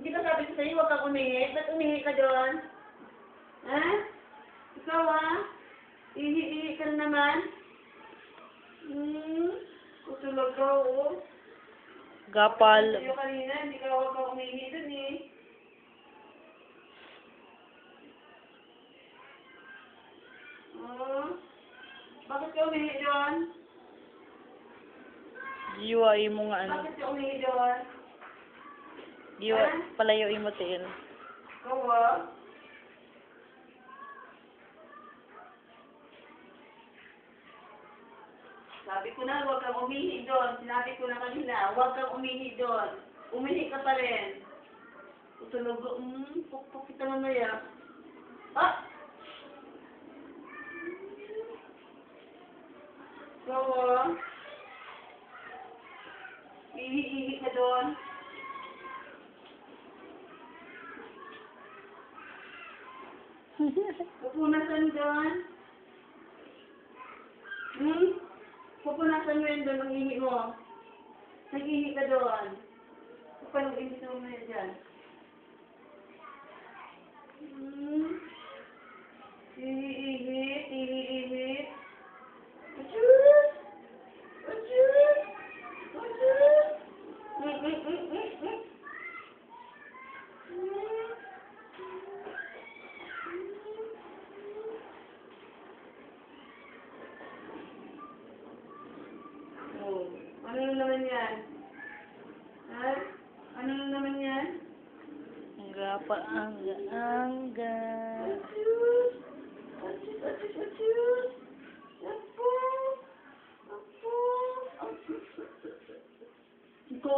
Hindi ka sabi ko sa'yo, huwag kang umihi. Ba't umihi ka doon? Ha? Ikaw Ihi-ihi ka na naman? Kutulog ka, oo. Gapal. Sa'yo kanina, hindi ka huwag kang umihi doon eh. Bakit ka umihi doon? Giwain mo nga ano. Bakit ka umihi doon? Palayuin mo tiil. Ikaw Sabi ko na, huwag kang umihi doon. Sinabi ko na kanina, huwag kang umihi doon. Umihi ka pa rin. Tutulog ko, pukpuk kita mamaya. Ikaw Ihi-ihi ka doon. Pupunasan doon. Pupunasan mo yun doon ang ihi mo. Nag-ihi ka doon. Kapag ihi mo yun dyan. Ihi-ihi, ihi-ihi. Achoo! Achoo! Achoo! Ano na naman yan? Ha? Ano na naman yan? Angga. Achoo! Achoo! Achoo! Achoo! Apo! Apo! Ikaw